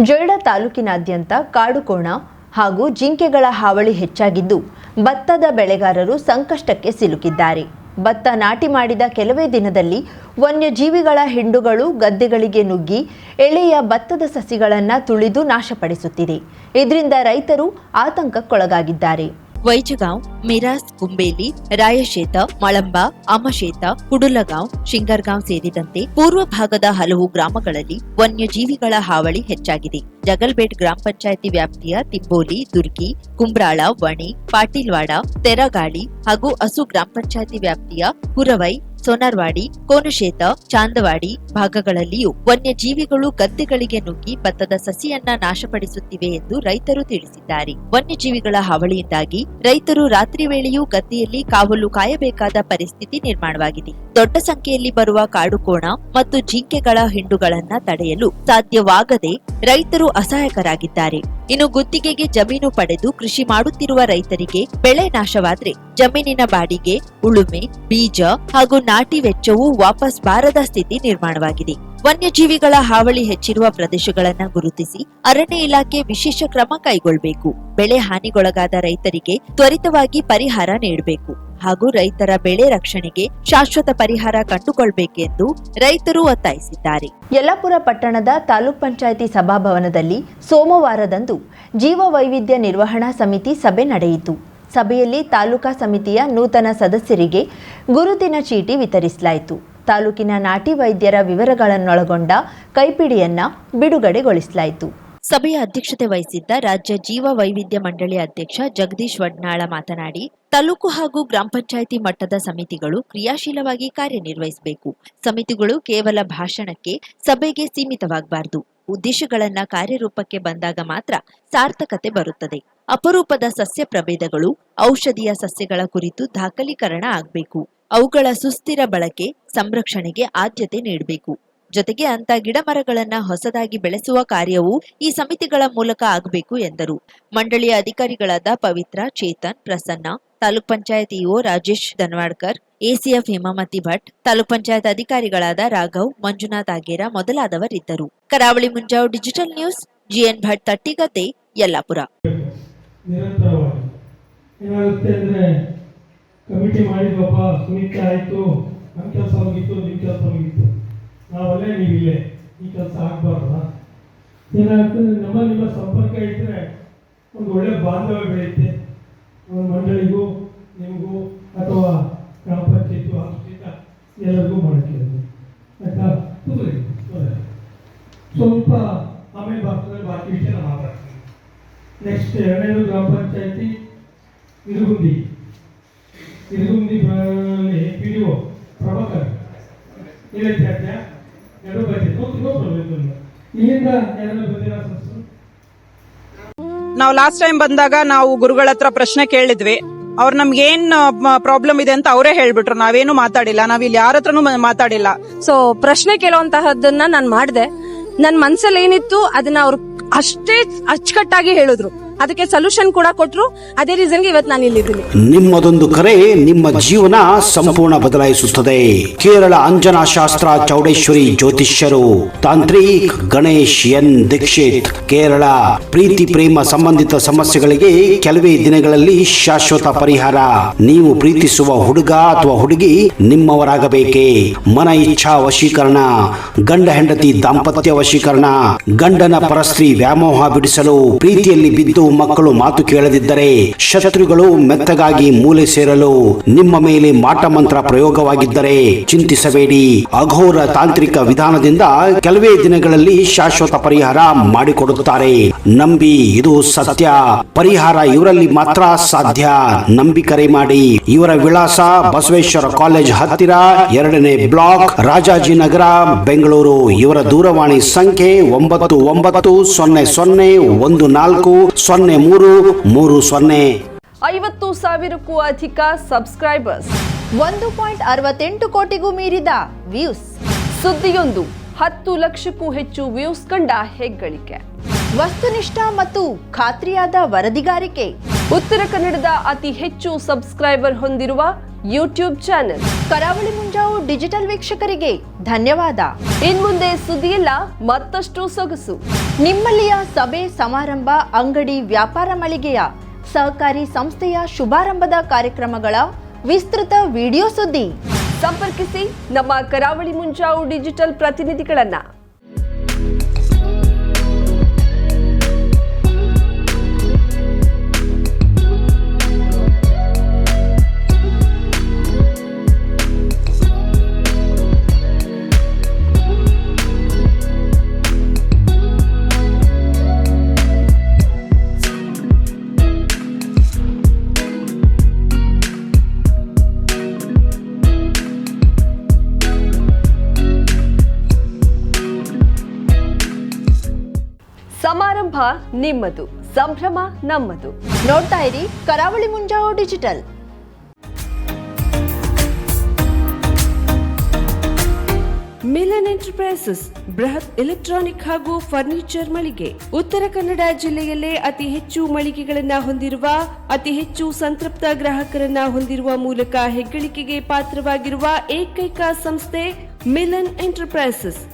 ಜೊಯ್ಡಾ ತಾಲೂಕಿನಾದ್ಯಂತ ಕಾಡುಕೋಣ ಹಾಗೂ ಜಿಂಕೆಗಳ ಹಾವಳಿ ಹೆಚ್ಚಾಗಿದ್ದು ಭತ್ತದ ಬೆಳೆಗಾರರು ಸಂಕಷ್ಟಕ್ಕೆ ಸಿಲುಕಿದ್ದಾರೆ. ಭತ್ತ ನಾಟಿ ಮಾಡಿದ ಕೆಲವೇ ದಿನದಲ್ಲಿ ವನ್ಯಜೀವಿಗಳ ಹಿಂಡುಗಳು ಗದ್ದೆಗಳಿಗೆ ನುಗ್ಗಿ ಎಳೆಯ ಭತ್ತದ ಸಸಿಗಳನ್ನು ತುಳಿದು ನಾಶಪಡಿಸುತ್ತಿದೆ. ಇದರಿಂದ ರೈತರು ಆತಂಕಕ್ಕೊಳಗಾಗಿದ್ದಾರೆ. ವೈಜಗಾಂವ್, ಮಿರಾಸ್, ಕುಂಬೇಲಿ, ರಾಯಶೇತ, ಮಳಂಬ, ಅಮಶೇತ, ಕುಡುಲಗಾಂವ್, ಶಿಂಗರ್ಗಾಂವ್ ಸೇರಿದಂತೆ ಪೂರ್ವ ಭಾಗದ ಹಲವು ಗ್ರಾಮಗಳಲ್ಲಿ ವನ್ಯಜೀವಿಗಳ ಹಾವಳಿ ಹೆಚ್ಚಾಗಿದೆ. ಜಗಲ್ಬೇಟ್ ಗ್ರಾಮ ಪಂಚಾಯಿತಿ ವ್ಯಾಪ್ತಿಯ ತಿಬ್ಬೋಲಿ, ದುರ್ಗಿ, ಕುಂಬ್ರಾಳ, ವಣಿ, ಪಾಟೀಲ್ವಾಡ, ತೆರಗಾಳಿ ಹಾಗೂ ಅಸು ಗ್ರಾಮ ಪಂಚಾಯಿತಿ ವ್ಯಾಪ್ತಿಯ ಹುರವೈ, ಸೋನರ್ವಾಡಿ, ಕೋನಶೇತ, ಚಾಂದವಾಡಿ ಭಾಗಗಳಲ್ಲಿಯೂ ವನ್ಯಜೀವಿಗಳು ಗದ್ದೆಗಳಿಗೆ ನುಗ್ಗಿ ಭತ್ತದ ಸಸಿಯನ್ನ ನಾಶಪಡಿಸುತ್ತಿವೆ ಎಂದು ರೈತರು ತಿಳಿಸಿದ್ದಾರೆ. ವನ್ಯಜೀವಿಗಳ ಹಾವಳಿಯಿಂದಾಗಿ ರೈತರು ರಾತ್ರಿ ವೇಳೆಯೂ ಗದ್ದೆಯಲ್ಲಿ ಕಾವಲು ಕಾಯಬೇಕಾದ ಪರಿಸ್ಥಿತಿ ನಿರ್ಮಾಣವಾಗಿದೆ. ದೊಡ್ಡ ಸಂಖ್ಯೆಯಲ್ಲಿ ಬರುವ ಕಾಡುಕೋಣ ಮತ್ತು ಜಿಂಕೆಗಳ ಹಿಂಡುಗಳನ್ನ ತಡೆಯಲು ಸಾಧ್ಯವಾಗದೆ ರೈತರು ಅಸಹಾಯಕರಾಗಿದ್ದಾರೆ. ಇನ್ನು ಗುತ್ತಿಗೆಗೆ ಜಮೀನು ಪಡೆದು ಕೃಷಿ ಮಾಡುತ್ತಿರುವ ರೈತರಿಗೆ ಬೆಳೆ ನಾಶವಾದ್ರೆ ಜಮೀನಿನ ಬಾಡಿಗೆ, ಉಳುಮೆ, ಬೀಜ ಹಾಗೂ ನಾಟಿ ವೆಚ್ಚವೂ ವಾಪಸ್ ಬಾರದ ಸ್ಥಿತಿ ನಿರ್ಮಾಣವಾಗಿದೆ. ವನ್ಯಜೀವಿಗಳ ಹಾವಳಿ ಹೆಚ್ಚಿರುವ ಪ್ರದೇಶಗಳನ್ನು ಗುರುತಿಸಿ ಅರಣ್ಯ ಇಲಾಖೆ ವಿಶೇಷ ಕ್ರಮ ಕೈಗೊಳ್ಳಬೇಕು. ಬೆಳೆ ಹಾನಿಗೊಳಗಾದ ರೈತರಿಗೆ ತ್ವರಿತವಾಗಿ ಪರಿಹಾರ ನೀಡಬೇಕು ಹಾಗೂ ರೈತರ ಬೆಳೆ ರಕ್ಷಣೆಗೆ ಶಾಶ್ವತ ಪರಿಹಾರ ಕಂಡುಕೊಳ್ಬೇಕೆಂದು ರೈತರು ಒತ್ತಾಯಿಸಿದ್ದಾರೆ. ಯಲ್ಲಾಪುರ ಪಟ್ಟಣದ ತಾಲೂಕ್ ಪಂಚಾಯಿತಿ ಸಭಾಭವನದಲ್ಲಿ ಸೋಮವಾರದಂದು ಜೀವ ವೈವಿಧ್ಯ ನಿರ್ವಹಣಾ ಸಮಿತಿ ಸಭೆ ನಡೆಯಿತು. ಸಭೆಯಲ್ಲಿ ತಾಲೂಕಾ ಸಮಿತಿಯ ನೂತನ ಸದಸ್ಯರಿಗೆ ಗುರುತಿನ ಚೀಟಿ ವಿತರಿಸಲಾಯಿತು. ತಾಲೂಕಿನ ನಾಟಿ ವೈದ್ಯರ ವಿವರಗಳನ್ನೊಳಗೊಂಡ ಕೈಪಿಡಿಯನ್ನ ಬಿಡುಗಡೆಗೊಳಿಸಲಾಯಿತು. ಸಭೆಯ ಅಧ್ಯಕ್ಷತೆ ವಹಿಸಿದ್ದ ರಾಜ್ಯ ಜೀವ ವೈವಿಧ್ಯ ಮಂಡಳಿ ಅಧ್ಯಕ್ಷ ಜಗದೀಶ್ ವಡ್ನಾಳ ಮಾತನಾಡಿ, ತಾಲೂಕು ಹಾಗೂ ಗ್ರಾಮ ಪಂಚಾಯಿತಿ ಮಟ್ಟದ ಸಮಿತಿಗಳು ಕ್ರಿಯಾಶೀಲವಾಗಿ ಕಾರ್ಯನಿರ್ವಹಿಸಬೇಕು. ಸಮಿತಿಗಳು ಕೇವಲ ಭಾಷಣಕ್ಕೆ, ಸಭೆಗೆ ಸೀಮಿತವಾಗಬಾರದು. ಉದ್ದೇಶಗಳನ್ನ ಕಾರ್ಯರೂಪಕ್ಕೆ ಬಂದಾಗ ಮಾತ್ರ ಸಾರ್ಥಕತೆ ಬರುತ್ತದೆ. ಅಪರೂಪದ ಸಸ್ಯ ಪ್ರಭೇದಗಳು, ಔಷಧೀಯ ಸಸ್ಯಗಳ ಕುರಿತು ದಾಖಲೀಕರಣ ಆಗಬೇಕು. ಅವುಗಳ ಸುಸ್ಥಿರ ಬಳಕೆ, ಸಂರಕ್ಷಣೆಗೆ ಆದ್ಯತೆ ನೀಡಬೇಕು. ಜೊತೆಗೆ ಅಂತ ಗಿಡ ಮರಗಳನ್ನ ಹೊಸದಾಗಿ ಬೆಳೆಸುವ ಕಾರ್ಯವೂ ಈ ಸಮಿತಿಗಳ ಮೂಲಕ ಆಗಬೇಕು ಎಂದರು. ಮಂಡಳಿಯ ಅಧಿಕಾರಿಗಳಾದ ಪವಿತ್ರ, ಚೇತನ್, ಪ್ರಸನ್ನ, ತಾಲೂಕ್ ಪಂಚಾಯತ್ ಇಒ ರಾಜೇಶ್ ದನ್ವಾಡ್ಕರ್, ಎಸಿಎಫ್ ಹೇಮಾಮತಿ ಭಟ್, ತಾಲೂಕ್ ಪಂಚಾಯತ್ ಅಧಿಕಾರಿಗಳಾದ ರಾಘವ್, ಮಂಜುನಾಥ್ ಆಗೇರ ಮೊದಲಾದವರಿದ್ದರು. Karavali Munjav digital news, GN Bhat, Tattigadde, Yellapur. Committee ಮಾಡಿದ್ವಪ್ಪ, ಸಮಿತಿ ಆಯಿತು, ನಮ್ಮ ಕೆಲಸ ಮುಗಿತು, ನಿಮ್ಮ ಕೆಲಸ ಮುಗಿತು, ನಾವಲ್ಲೇ ನೀವಿಲ್ಲೇ, ಈ ಕೆಲಸ ಆಗಬಾರ್ದ? ಏನಾಗ್ತದೆ, ನಿಮ್ಮ ಸಂಪರ್ಕ ಇದ್ದರೆ ಒಂದು ಒಳ್ಳೆ ಬಾಂಧವ್ಯ ಬೆಳೆಯುತ್ತೆ. ಒಂದು ಮಂಡಳಿಗೂ, ನಿಮಗೂ ಅಥವಾ ಗ್ರಾಮ ಪಂಚಾಯತಿ ಆಫೀಸಿಂದ ಎಲ್ಲರಿಗೂ ಮಾಡೋಕ್ಕೆ ಆಯ್ತಾ? ಸ್ವಲ್ಪ ಆಮೇಲೆ ಬರ್ತದೆ, ಬಾಕಿ ವಿಷಯ ಮಾತಾಡ್ತೀನಿ. ನೆಕ್ಸ್ಟ್ ಎರಡನೇದು ಗ್ರಾಮ ಪಂಚಾಯತಿ ಇರುಗುಂದಿ ಪಿಡಿಒ ಪ್ರಭಾಕರ್ ಇಲ್ಲಿಂದ ಎರಡು ಬಂದಿದ್ದು ಇಲ್ಲಿಂದ ಎರಡು ಬಂದಿರೋ. ನಾವು ಲಾಸ್ಟ್ ಟೈಮ್ ಬಂದಾಗ ನಾವು ಗುರುಗಳ ಹತ್ರ ಪ್ರಶ್ನೆ ಕೇಳಿದ್ವಿ. ಅವ್ರು ನಮ್ಗೆ ಏನ್ ಪ್ರಾಬ್ಲಮ್ ಇದೆ ಅಂತ ಅವರೇ ಹೇಳ್ಬಿಟ್ರು. ನಾವೇನು ಮಾತಾಡಿಲ್ಲ, ನಾವಿಲ್ಲಿ ಯಾರ ಹತ್ರನೂ ಮಾತಾಡಿಲ್ಲ. ಸೊ ಪ್ರಶ್ನೆ ಕೇಳುವಂತಹದ್ದನ್ನ ನಾನು ಮಾಡಿದೆ. ನನ್ ಮನ್ಸಲ್ಲಿ ಏನಿತ್ತು ಅದನ್ನ ಅವ್ರು ಅಷ್ಟೇ ಅಚ್ಚುಕಟ್ಟಾಗಿ ಹೇಳಿದ್ರು. ಅದಕ್ಕೆ ಸೊಲ್ಯೂಷನ್ ಕೂಡ ಕೊಟ್ರು. ಅದೇ ರೀಸನ್ಗೆ ಇವತ್ತು ನಾನು ಇಲ್ಲಿದ್ದೀನಿ. ನಿಮ್ಮದೊಂದು ಕರೆ ನಿಮ್ಮ ಜೀವನ ಸಂಪೂರ್ಣ ಬದಲಾಯಿಸುತ್ತದೆ. ಕೇರಳ ಅಂಜನಾ ಶಾಸ್ತ್ರ ಚೌಡೇಶ್ವರಿ ಜ್ಯೋತಿಷ್ಯರು ತಾಂತ್ರಿಕ್ ಗಣೇಶ್ ಎನ್ ದೀಕ್ಷಿತ್, ಕೇರಳ. ಪ್ರೀತಿ ಪ್ರೇಮ ಸಂಬಂಧಿತ ಸಮಸ್ಯೆಗಳಿಗೆ ಕೆಲವೇ ದಿನಗಳಲ್ಲಿ ಶಾಶ್ವತ ಪರಿಹಾರ. ನೀವು ಪ್ರೀತಿಸುವ ಹುಡುಗ ಅಥವಾ ಹುಡುಗಿ ನಿಮ್ಮವರಾಗಬೇಕೇ? ಮನ ಇಚ್ಛಾ ವಶೀಕರಣ, ಗಂಡ ಹೆಂಡತಿ ದಾಂಪತ್ಯ ವಶೀಕರಣ, ಗಂಡನ ಪರಸ್ತ್ರೀ ವ್ಯಾಮೋಹ ಬಿಡಿಸಲು, ಪ್ರೀತಿಯಲ್ಲಿ ಬಿದ್ದು ಮಕ್ಕಳು ಮಾತು ಕೇಳದಿದ್ದರೆ, ಶತ್ರುಗಳು ಮೆತ್ತಗಾಗಿ ಮೂಲೆ ಸೇರಲು, ನಿಮ್ಮ ಮೇಲೆ ಮಾಟ ಮಂತ್ರ ಪ್ರಯೋಗವಾಗಿದ್ದರೆ ಚಿಂತಿಸಬೇಡಿ. ಅಘೋರ ತಾಂತ್ರಿಕ ವಿಧಾನದಿಂದ ಕೆಲವೇ ದಿನಗಳಲ್ಲಿ ಶಾಶ್ವತ ಪರಿಹಾರ ಮಾಡಿಕೊಡುತ್ತಾರೆ. ನಂಬಿ, ಇದು ಸತ್ಯ. ಪರಿಹಾರ ಇವರಲ್ಲಿ ಮಾತ್ರ ಸಾಧ್ಯ. ನಂಬಿ ಕರೆ ಮಾಡಿ. ಇವರ ವಿಳಾಸ ಬಸವೇಶ್ವರ ಕಾಲೇಜ್ ಹತ್ತಿರ, 2ನೇ ಬ್ಲಾಕ್, ರಾಜಾಜಿನಗರ, ಬೆಂಗಳೂರು. ಇವರ ದೂರವಾಣಿ ಸಂಖ್ಯೆ 9914140330. 50,000ಕ್ಕೂ ಅಧಿಕ ಸಬ್ಸ್ಕ್ರೈಬರ್ಸ್, 1.68 ಕೋಟಿಗೂ ಮೀರಿದ ವ್ಯೂಸ್. ಸುದ್ದಿಯೊಂದು 10 ಲಕ್ಷಕ್ಕೂ ಹೆಚ್ಚು ವ್ಯೂಸ್ ಕಂಡ ಹೆಗ್ಗಳಿಕೆ. ವಸ್ತುನಿಷ್ಠ ಮತ್ತು ಖಾತ್ರಿಯಾದ ವರದಿಗಾರಿಕೆ. ಉತ್ತರ ಕನ್ನಡದ ಅತಿ ಹೆಚ್ಚು ಸಬ್ಸ್ಕ್ರೈಬರ್ ಹೊಂದಿರುವ ಯೂಟ್ಯೂಬ್ ಚಾನೆಲ್. ಕರಾವಳಿ ಮುಂಜಾವು ಡಿಜಿಟಲ್ ವೀಕ್ಷಕರಿಗೆ ಧನ್ಯವಾದ. ಇನ್ಮುಂದೆ ಸುದ್ದಿಯಲ್ಲ ಮತ್ತಷ್ಟು ಸೊಗಸು. ನಿಮ್ಮಲ್ಲಿಯ ಸಭೆ ಸಮಾರಂಭ, ಅಂಗಡಿ, ವ್ಯಾಪಾರ ಮಳಿಗೆಯ ಸಹಕಾರಿ ಸಂಸ್ಥೆಯ ಶುಭಾರಂಭದ ಕಾರ್ಯಕ್ರಮಗಳ ವಿಸ್ತೃತ ವಿಡಿಯೋ ಸುದ್ದಿ. ಸಂಪರ್ಕಿಸಿ ನಮ್ಮ ಕರಾವಳಿ ಮುಂಜಾವು ಡಿಜಿಟಲ್ ಪ್ರತಿನಿಧಿಗಳನ್ನ. ಸಮಾರಂಭ ನಿಮ್ಮದು, ಸಂಭ್ರಮ ನಮ್ಮದು. ನೋಡ್ತಾ ಇರಿ ಕರಾವಳಿ ಮುಂಜಾವು ಡಿಜಿಟಲ್. ಮಿಲನ್ ಎಂಟರ್ಪ್ರೈಸಸ್ ಬೃಹತ್ ಎಲೆಕ್ಟ್ರಾನಿಕ್ ಹಾಗೂ ಫರ್ನಿಚರ್ ಮಳಿಗೆ. ಉತ್ತರ ಕನ್ನಡ ಜಿಲ್ಲೆಯಲ್ಲೇ ಅತಿ ಹೆಚ್ಚು ಮಳಿಗೆಗಳನ್ನ ಹೊಂದಿರುವ, ಅತಿ ಹೆಚ್ಚು ಸಂತೃಪ್ತ ಗ್ರಾಹಕರನ್ನ ಹೊಂದಿರುವ ಮೂಲಕ ಹೆಗ್ಗಳಿಕೆಗೆ ಪಾತ್ರವಾಗಿರುವ ಏಕೈಕ ಸಂಸ್ಥೆ ಮಿಲನ್ ಎಂಟರ್ಪ್ರೈಸಸ್.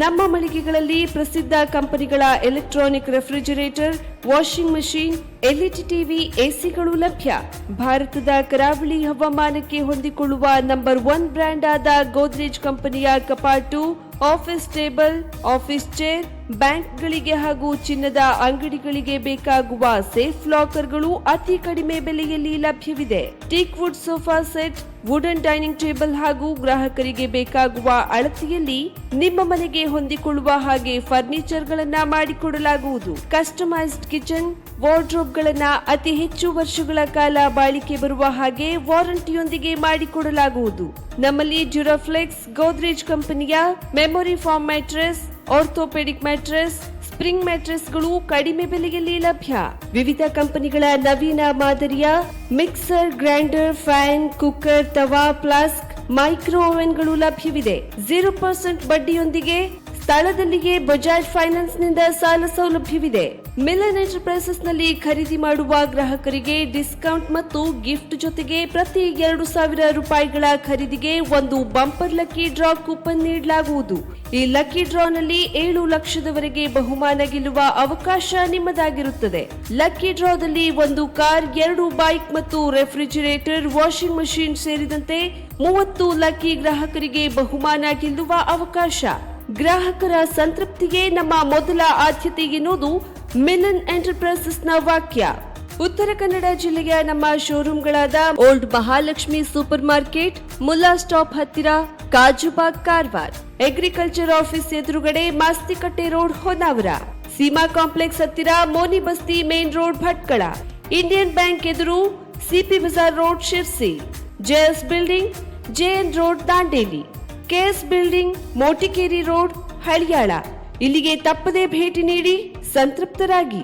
ನಮ್ಮ ಮಳಿಗೆಗಳಲ್ಲಿ ಪ್ರಸಿದ್ಧ ಕಂಪನಿಗಳ electronic refrigerator, washing machine, LED TV, ಎಸಿಗಳು ಲಭ್ಯ. ಭಾರತದ ಕರಾವಳಿ ಹವಾಮಾನಕ್ಕೆ ಹೊಂದಿಕೊಳ್ಳುವ ನಂಬರ್ 1 ಬ್ರ್ಯಾಂಡ್ ಆದ ಗೋದ್ರೇಜ್ ಕಂಪನಿಯ ಕಪಾಟು, ಆಫೀಸ್ ಟೇಬಲ್, ಆಫೀಸ್ ಚೇರ್, ಬ್ಯಾಂಕ್ಗಳಿಗೆ ಹಾಗೂ ಚಿನ್ನದ ಅಂಗಡಿಗಳಿಗೆ ಬೇಕಾಗುವ ಸೇಫ್ ಲಾಕರ್ಗಳು ಅತಿ ಕಡಿಮೆ ಬೆಲೆಯಲ್ಲಿ ಲಭ್ಯವಿದೆ. Teak wood sofa set, wooden dining table ಹಾಗೂ ಗ್ರಾಹಕರಿಗೆ ಬೇಕಾಗುವ ಅಳತೆಯಲ್ಲಿ ನಿಮ್ಮ ಮನೆಗೆ ಹೊಂದಿಕೊಳ್ಳುವ ಹಾಗೆ ಫರ್ನಿಚರ್ ಗಳನ್ನ ಮಾಡಿಕೊಡಲಾಗುವುದು. ಕಸ್ಟಮೈಸ್ಡ್ ಕಿಚನ್, ವಾರ್ಡ್ರೋಬ್ ಗಳನ್ನ ಅತಿ ಹೆಚ್ಚು ವರ್ಷಗಳ ಕಾಲ ಬಾಳಿಕೆ ಬರುವ ಹಾಗೆ ವಾರಂಟಿಯೊಂದಿಗೆ ಮಾಡಿಕೊಡಲಾಗುವುದು. ನಮ್ಮಲ್ಲಿ ಡ್ಯೂರಾಫ್ಲೆಕ್ಸ್, ಗೋದ್ರೇಜ್ ಕಂಪನಿಯ memory foam mattress, orthopaedic mattress, spring ಮ್ಯಾಟ್ರೆಸ್ಗಳು ಕಡಿಮೆ ಬೆಲೆಯಲ್ಲಿ ಲಭ್ಯ. ವಿವಿಧ ಕಂಪನಿಗಳ ನವೀನ ಮಾದರಿಯ ಮಿಕ್ಸರ್, ಗ್ರೈಂಡರ್, ಫ್ಯಾನ್, ಕುಕ್ಕರ್, ತವಾ, ಫ್ಲಾಸ್ಕ್, ಮೈಕ್ರೋ ಓವೆನ್ಗಳು ಲಭ್ಯವಿದೆ. 0% ಬಡ್ಡಿಯೊಂದಿಗೆ ಸ್ಥಳದಲ್ಲಿಯೇ ಬಜಾಜ್ ಫೈನಾನ್ಸ್ ನಿಂದ ಸಾಲ ಸೌಲಭ್ಯವಿದೆ. ಮಿಲನ್ ಎಂಟರ್ಪ್ರೈಸಸ್ ನಲ್ಲಿ ಖರೀದಿ ಮಾಡುವ ಗ್ರಾಹಕರಿಗೆ ಡಿಸ್ಕೌಂಟ್ ಮತ್ತು ಗಿಫ್ಟ್ ಜೊತೆಗೆ ಪ್ರತಿ 2,000 ರೂಪಾಯಿಗಳ ಖರೀದಿಗೆ ಒಂದು ಬಂಪರ್ ಲಕ್ಕಿ ಡ್ರಾ ಕೂಪನ್ ನೀಡಲಾಗುವುದು. ಈ ಲಕ್ಕಿ ಡ್ರಾ ನಲ್ಲಿ 7 ಲಕ್ಷದವರೆಗೆ ಬಹುಮಾನ ಗೆಲ್ಲುವ ಅವಕಾಶ ನಿಮ್ಮದಾಗಿರುತ್ತದೆ. ಲಕ್ಕಿ ಡ್ರಾದಲ್ಲಿ 1 ಕಾರ್, 2 ಬೈಕ್ ಮತ್ತು ರೆಫ್ರಿಜರೇಟರ್, ವಾಷಿಂಗ್ ಮಷೀನ್ ಸೇರಿದಂತೆ 30 ಲಕ್ಕಿ ಗ್ರಾಹಕರಿಗೆ ಬಹುಮಾನ ಗೆಲ್ಲುವ ಅವಕಾಶ. ಗ್ರಾಹಕರ ಸಂತೃಪ್ತಿಗೆ ನಮ್ಮ ಮೊದಲ ಆದ್ಯತೆ ಎನ್ನುವುದು ಮಿಲನ್ ಎಂಟರ್ಪ್ರೈಸಸ್ ನ ವಾಕ್ಯ. ಉತ್ತರ ಕನ್ನಡ ಜಿಲ್ಲೆಯ ನಮ್ಮ ಶೋರೂಮ್ಗಳಾದ old Mahalakshmi supermarket, Mulla stop ಹತ್ತಿರ, ಕಾಜುಬಾಗ್, ಕಾರವಾರ, ಅಗ್ರಿಕಲ್ಚರ್ ಆಫೀಸ್ ಎದುರುಗಡೆ, ಮಾಸ್ತಿಕಟ್ಟೆ ರೋಡ್, ಹೊನ್ನಾವರ, ಸೀಮಾ ಕಾಂಪ್ಲೆಕ್ಸ್ ಹತ್ತಿರ, Moni Basti main road, Bhatkal, Indian Bank ಎದುರು, CP Bazar road, Sirsi, JS building, JN road, Dandeli, KS building, Motikeri road, Haliyal. ಇಲ್ಲಿಗೆ ತಪ್ಪದೇ ಭೇಟಿ ನೀಡಿ ಸಂತೃಪ್ತರಾಗಿ.